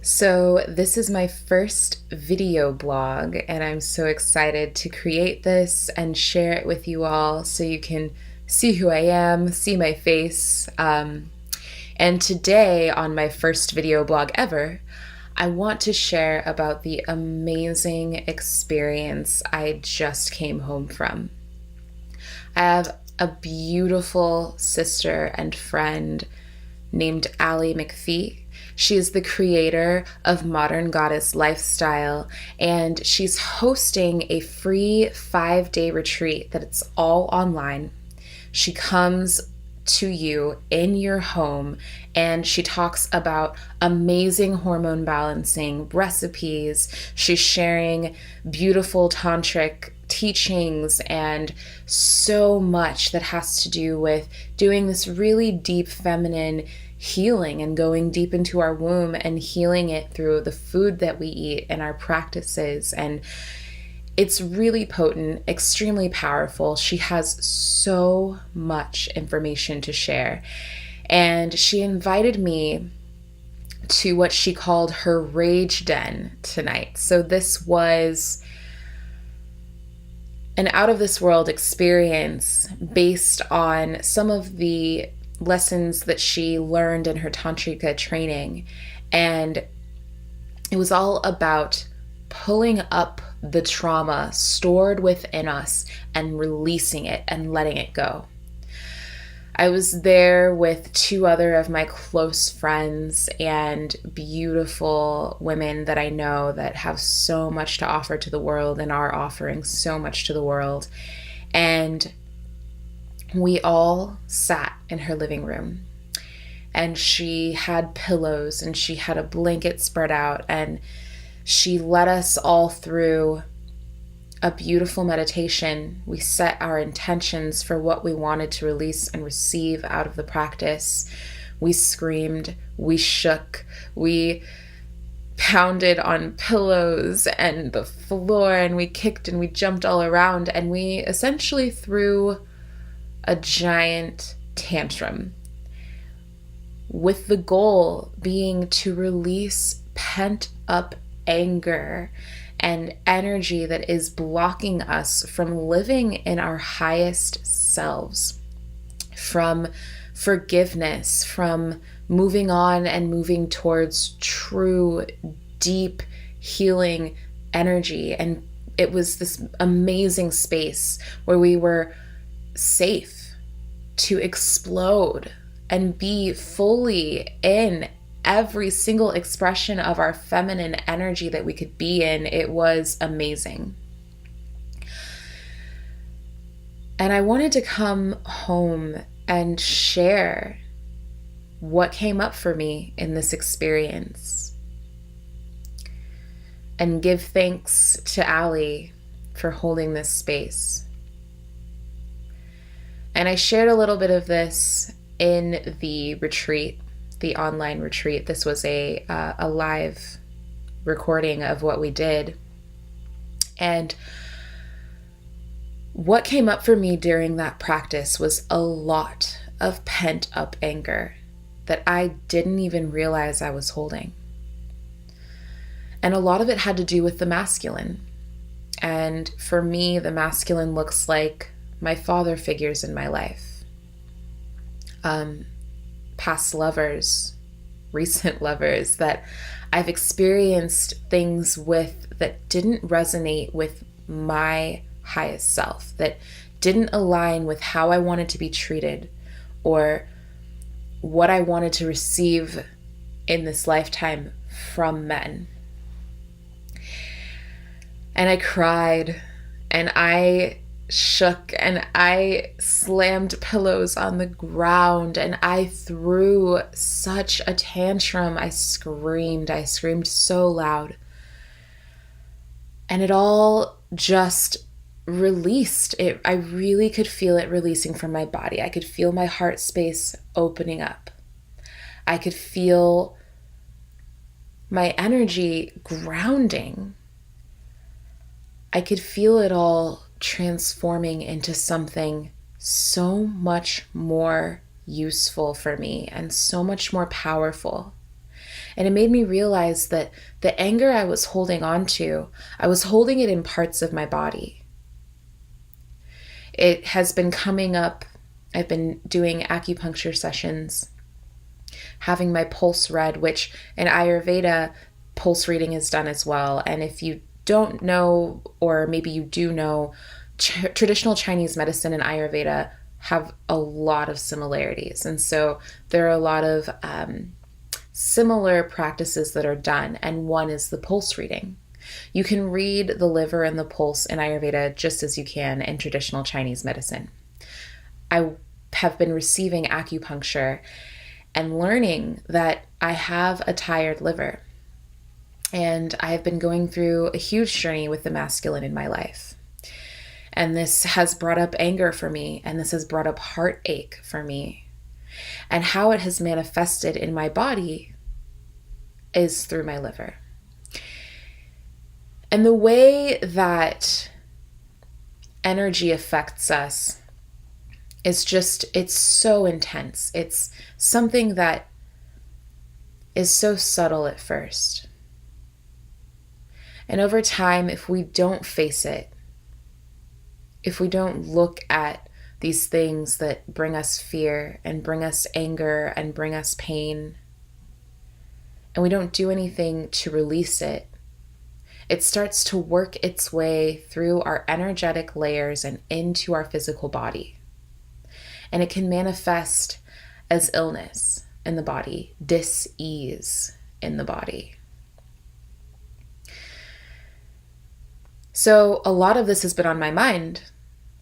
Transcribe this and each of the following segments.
So, this is my first video blog, and I'm so excited to create this and share it with you all so you can see who I am, see my face. And today, on my first video blog ever, I want to share about the amazing experience I just came home from. I have a beautiful sister and friend named Allie McPhee. She is the creator of Modern Goddess Lifestyle, and she's hosting a free 5-day retreat that it's all online. She comes to you in your home and she talks about amazing hormone balancing recipes. She's sharing beautiful tantric teachings and so much that has to do with doing this really deep feminine healing and going deep into our womb and healing it through the food that we eat and our practices. And it's really potent, extremely powerful. She has so much information to share. And she invited me to what she called her rage den tonight. So this was an out of this world experience based on some of the lessons that she learned in her Tantrika training. And it was all about pulling up the trauma stored within us and releasing it and letting it go. I was there with 2 other of my close friends and beautiful women that I know that have so much to offer to the world and are offering so much to the world. And we all sat in her living room, and she had pillows and she had a blanket spread out, and she led us all through a beautiful meditation. We set our intentions for what we wanted to release and receive out of the practice. We screamed, we shook, we pounded on pillows and the floor, and we kicked and we jumped all around, and we essentially threw a giant tantrum, with the goal being to release pent up anger and energy that is blocking us from living in our highest selves, from forgiveness, from moving on and moving towards true, deep healing energy. And it was this amazing space where we were safe to explode and be fully in every single expression of our feminine energy that we could be in. It was amazing. And I wanted to come home and share what came up for me in this experience and give thanks to Allie for holding this space. And I shared a little bit of this in the retreat, the online retreat. This was a live recording of what we did. And what came up for me during that practice was a lot of pent up anger that I didn't even realize I was holding. And a lot of it had to do with the masculine. And for me, the masculine looks like my father figures in my life, past lovers, recent lovers that I've experienced things with that didn't resonate with my highest self, that didn't align with how I wanted to be treated or what I wanted to receive in this lifetime from men. And I cried and I shook and I slammed pillows on the ground and I threw such a tantrum. I screamed so loud. And it all just released. I really could feel it releasing from my body. I could feel my heart space opening up. I could feel my energy grounding. I could feel it all transforming into something so much more useful for me and so much more powerful. And it made me realize that the anger I was holding on to, I was holding it in parts of my body. It has been coming up. I've been doing acupuncture sessions, having my pulse read, which in Ayurveda, pulse reading is done as well. And if you don't know, or maybe you do know, traditional Chinese medicine and Ayurveda have a lot of similarities. And so there are a lot of similar practices that are done, and one is the pulse reading. You can read the liver and the pulse in Ayurveda just as you can in traditional Chinese medicine. I have been receiving acupuncture and learning that I have a tired liver. And I have been going through a huge journey with the masculine in my life. And this has brought up anger for me, and this has brought up heartache for me. And how it has manifested in my body is through my liver. And the way that energy affects us is just, it's so intense. It's something that is so subtle at first. And over time, if we don't face it, if we don't look at these things that bring us fear and bring us anger and bring us pain, and we don't do anything to release it, it starts to work its way through our energetic layers and into our physical body. And it can manifest as illness in the body, dis-ease in the body. So a lot of this has been on my mind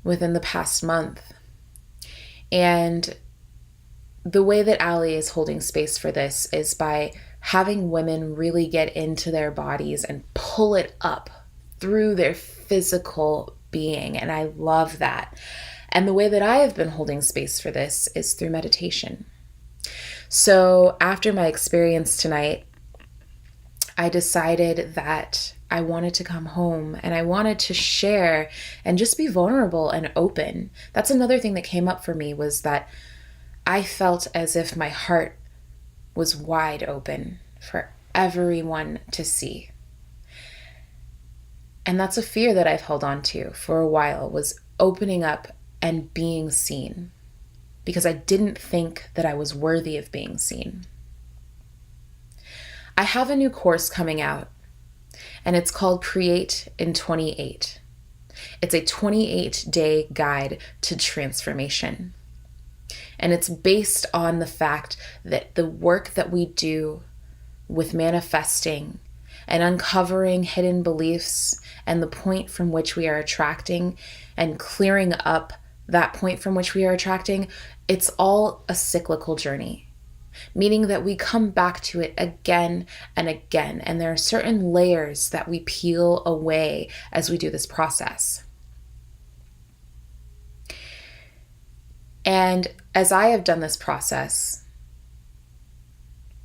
within the past month. And the way that Allie is holding space for this is by having women really get into their bodies and pull it up through their physical being. And I love that. And the way that I have been holding space for this is through meditation. So after my experience tonight, I decided that I wanted to come home and I wanted to share and just be vulnerable and open. That's another thing that came up for me, was that I felt as if my heart was wide open for everyone to see. And that's a fear that I've held on to for a while, was opening up and being seen, because I didn't think that I was worthy of being seen. I have a new course coming out, and it's called Create in 28. It's a 28-day guide to transformation. And it's based on the fact that the work that we do with manifesting and uncovering hidden beliefs and the point from which we are attracting and clearing up that point from which we are attracting, it's all a cyclical journey. Meaning that we come back to it again and again. And there are certain layers that we peel away as we do this process. And as I have done this process,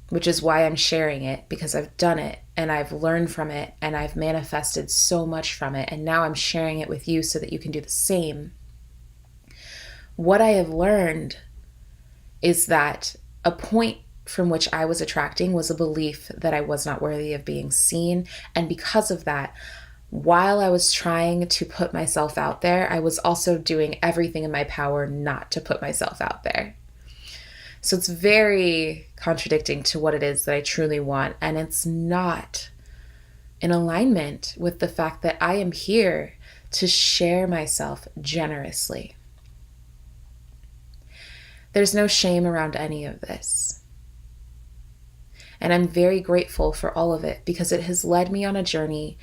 which is why I'm sharing it, because I've done it and I've learned from it and I've manifested so much from it. And now I'm sharing it with you so that you can do the same. What I have learned is that a point from which I was attracting was a belief that I was not worthy of being seen. And because of that, while I was trying to put myself out there, I was also doing everything in my power not to put myself out there. So it's very contradicting to what it is that I truly want. And it's not in alignment with the fact that I am here to share myself generously. There's no shame around any of this. And I'm very grateful for all of it, because it has led me on a journey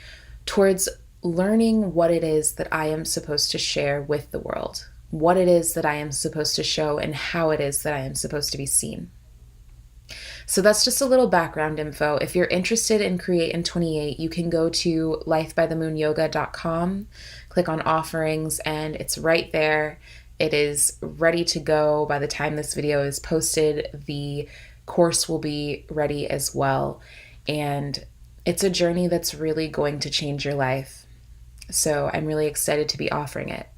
towards learning what it is that I am supposed to share with the world, what it is that I am supposed to show, and how it is that I am supposed to be seen. So that's just a little background info. If you're interested in Create in 28, you can go to lifebythemoonyoga.com, click on offerings, and it's right there. It is ready to go. By the time this video is posted, the course will be ready as well. And it's a journey that's really going to change your life. So I'm really excited to be offering it.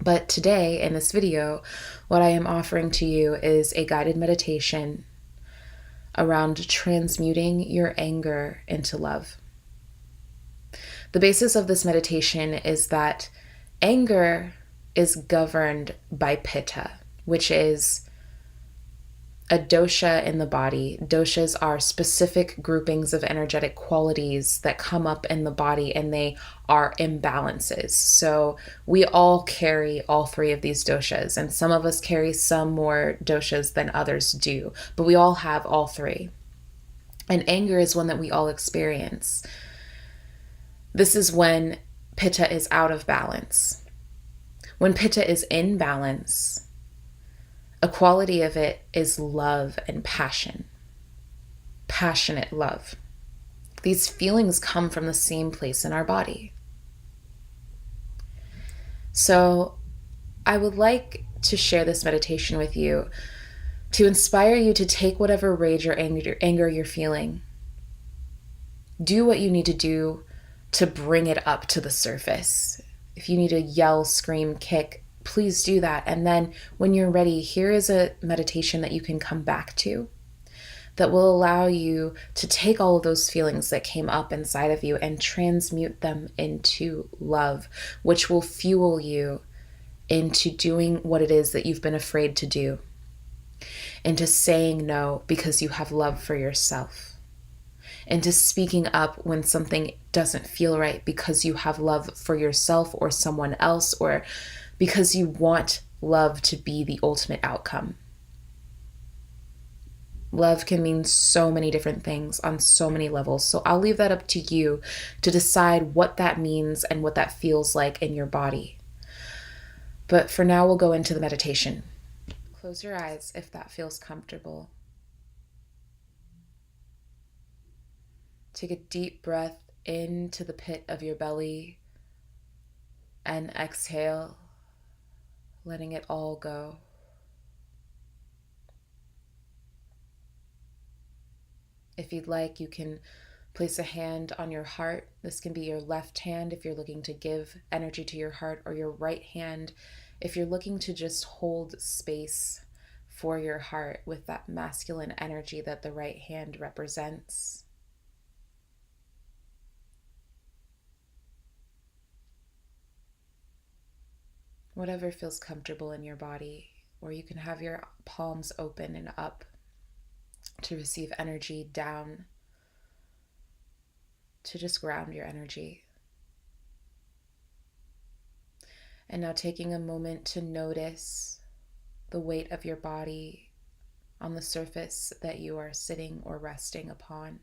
But today in this video, what I am offering to you is a guided meditation around transmuting your anger into love. The basis of this meditation is that anger is governed by Pitta, which is a dosha in the body. Doshas are specific groupings of energetic qualities that come up in the body, and they are imbalances. So we all carry all three of these doshas, and some of us carry some more doshas than others do, but we all have all three. And anger is one that we all experience. This is when Pitta is out of balance. When Pitta is in balance, a quality of it is love and passion. Passionate love. These feelings come from the same place in our body. So I would like to share this meditation with you to inspire you to take whatever rage or anger you're feeling. Do what you need to do to bring it up to the surface. If you need to yell, scream, kick, please do that. And then when you're ready, here is a meditation that you can come back to that will allow you to take all of those feelings that came up inside of you and transmute them into love, which will fuel you into doing what it is that you've been afraid to do, into saying no because you have love for yourself, into speaking up when something doesn't feel right because you have love for yourself or someone else, or because you want love to be the ultimate outcome. Love can mean so many different things on so many levels. So I'll leave that up to you to decide what that means and what that feels like in your body. But for now, we'll go into the meditation. Close your eyes if that feels comfortable. Take a deep breath into the pit of your belly and exhale, letting it all go. If you'd like, you can place a hand on your heart. This can be your left hand if you're looking to give energy to your heart, or your right hand if you're looking to just hold space for your heart with that masculine energy that the right hand represents. Whatever feels comfortable in your body, or you can have your palms open and up to receive energy down, to just ground your energy. And now taking a moment to notice the weight of your body on the surface that you are sitting or resting upon.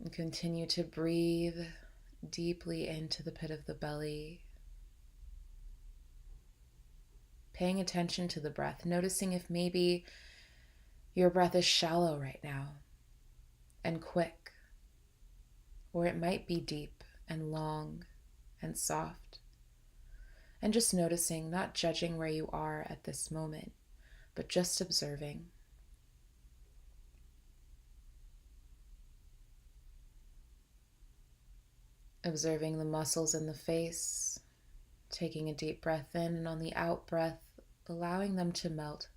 And continue to breathe deeply into the pit of the belly, paying attention to the breath, noticing if maybe your breath is shallow right now and quick, or it might be deep and long and soft. And just noticing, not judging where you are at this moment, but just observing. Observing the muscles in the face, taking a deep breath in, and on the out breath, allowing them to melt.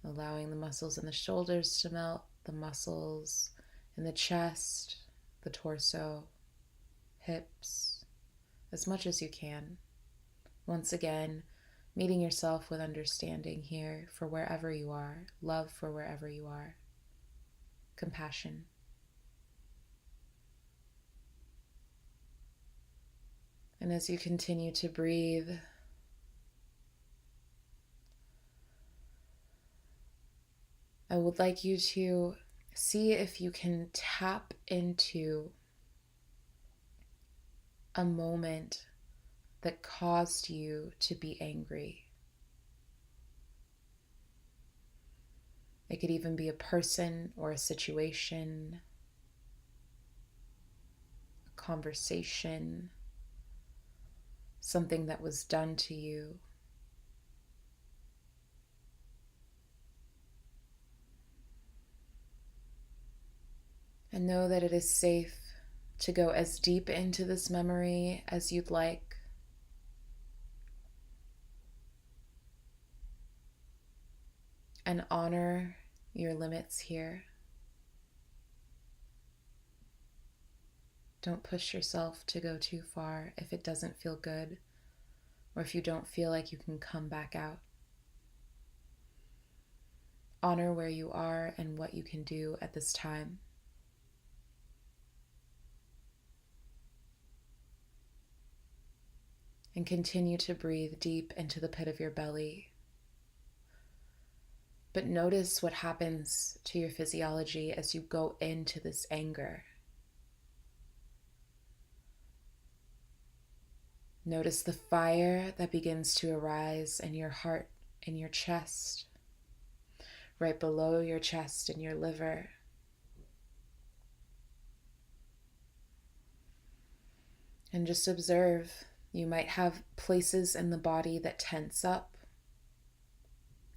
Allowing the muscles in the shoulders to melt, the muscles in the chest, the torso, hips, as much as you can. Once again, meeting yourself with understanding here for wherever you are, love for wherever you are, compassion. And as you continue to breathe, I would like you to see if you can tap into a moment that caused you to be angry. It could even be a person or a situation, a conversation, something that was done to you. And know that it is safe to go as deep into this memory as you'd like. And honor your limits here. Don't push yourself to go too far if it doesn't feel good, or if you don't feel like you can come back out. Honor where you are and what you can do at this time. And continue to breathe deep into the pit of your belly. But notice what happens to your physiology as you go into this anger. Notice the fire that begins to arise in your heart, in your chest, right below your chest in your liver. And just observe. You might have places in the body that tense up.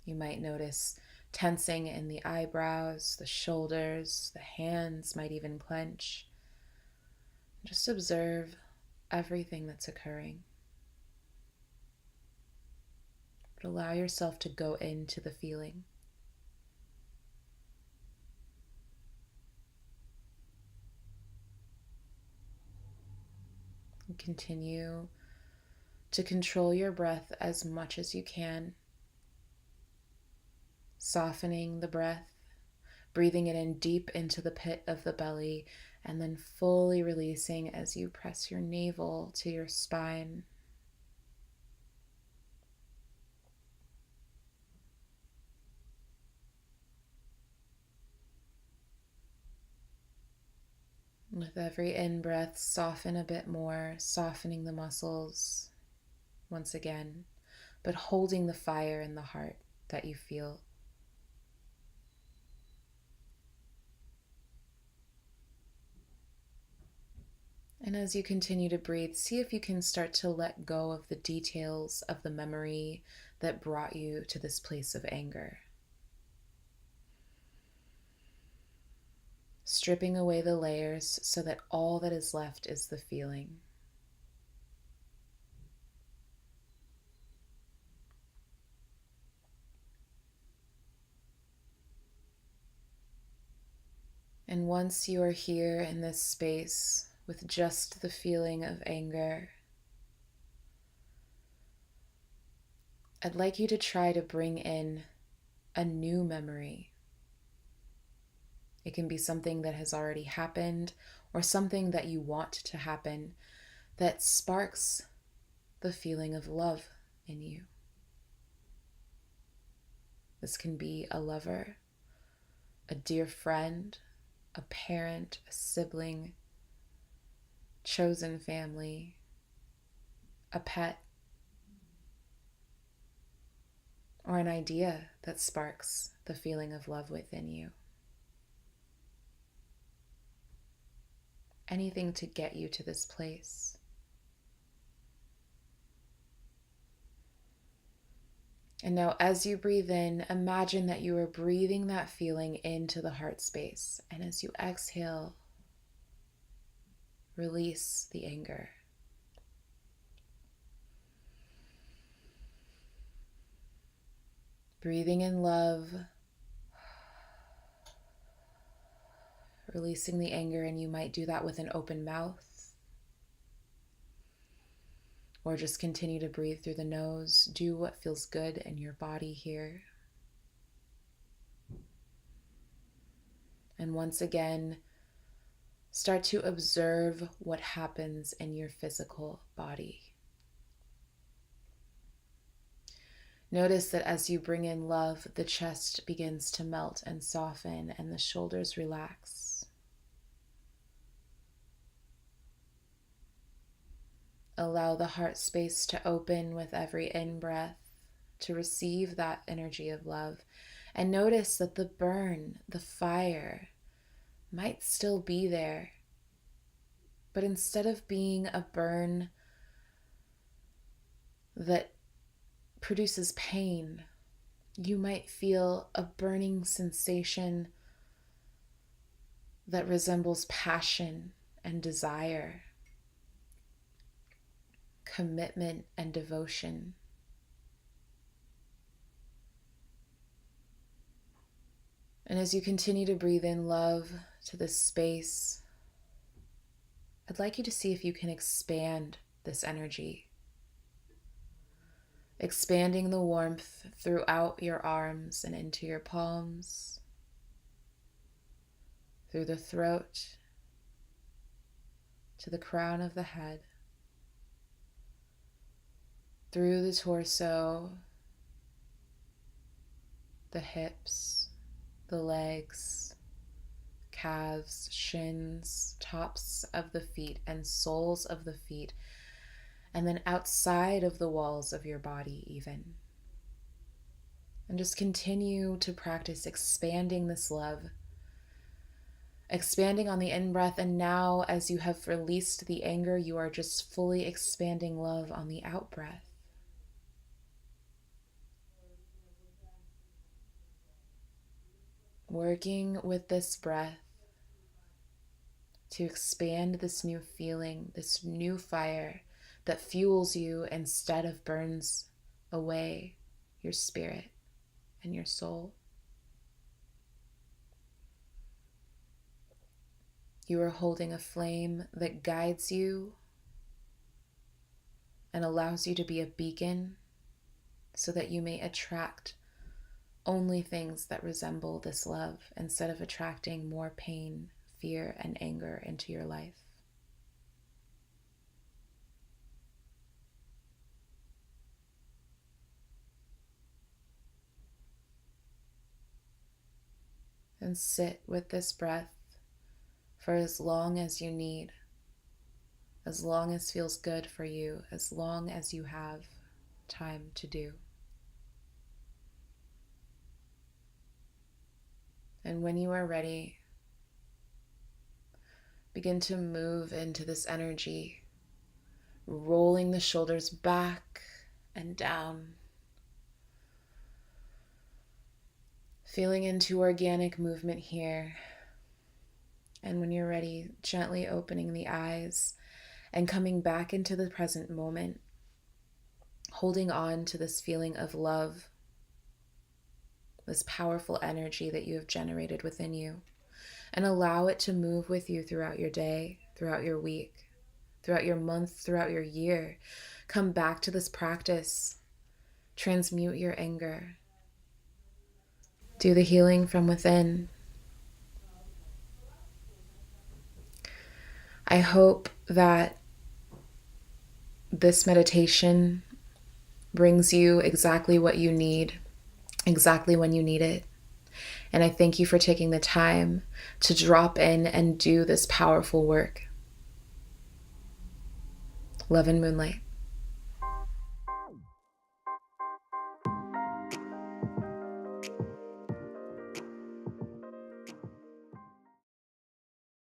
You might notice tensing in the eyebrows, the shoulders, the hands might even clench. Just observe everything that's occurring. But allow yourself to go into the feeling. And continue to control your breath as much as you can. Softening the breath, breathing it in deep into the pit of the belly, and then fully releasing as you press your navel to your spine. With every in-breath, soften a bit more, softening the muscles once again, but holding the fire in the heart that you feel. And as you continue to breathe, see if you can start to let go of the details of the memory that brought you to this place of anger. Stripping away the layers so that all that is left is the feeling. And once you are here in this space with just the feeling of anger, I'd like you to try to bring in a new memory. It can be something that has already happened or something that you want to happen that sparks the feeling of love in you. This can be a lover, a dear friend, a parent, a sibling, chosen family, a pet, or an idea that sparks the feeling of love within you. Anything to get you to this place. And now as you breathe in, imagine that you are breathing that feeling into the heart space. And as you exhale, release the anger. Breathing in love, releasing the anger, and you might do that with an open mouth. Or just continue to breathe through the nose. Do what feels good in your body here. And once again, start to observe what happens in your physical body. Notice that as you bring in love, the chest begins to melt and soften and the shoulders relax. Allow the heart space to open with every in-breath to receive that energy of love. And notice that the burn, the fire, might still be there. But instead of being a burn that produces pain, you might feel a burning sensation that resembles passion and desire, commitment and devotion. And as you continue to breathe in love to this space, I'd like you to see if you can expand this energy, expanding the warmth throughout your arms and into your palms, through the throat, to the crown of the head, through the torso, the hips, the legs, calves, shins, tops of the feet, and soles of the feet, and then outside of the walls of your body even. And just continue to practice expanding this love, expanding on the in-breath, and now as you have released the anger, you are just fully expanding love on the out-breath. Working with this breath to expand this new feeling, this new fire that fuels you instead of burns away your spirit and your soul. You are holding a flame that guides you and allows you to be a beacon so that you may attract only things that resemble this love instead of attracting more pain, fear, and anger into your life. And sit with this breath for as long as you need, as long as feels good for you, as long as you have time to do. And when you are ready, begin to move into this energy, rolling the shoulders back and down, feeling into organic movement here. And when you're ready, gently opening the eyes and coming back into the present moment, holding on to this feeling of love, this powerful energy that you have generated within you, and allow it to move with you throughout your day, throughout your week, throughout your month, throughout your year. Come back to this practice. Transmute your anger. Do the healing from within. I hope that this meditation brings you exactly what you need, exactly when you need it. And I thank you for taking the time to drop in and do this powerful work. Love and moonlight.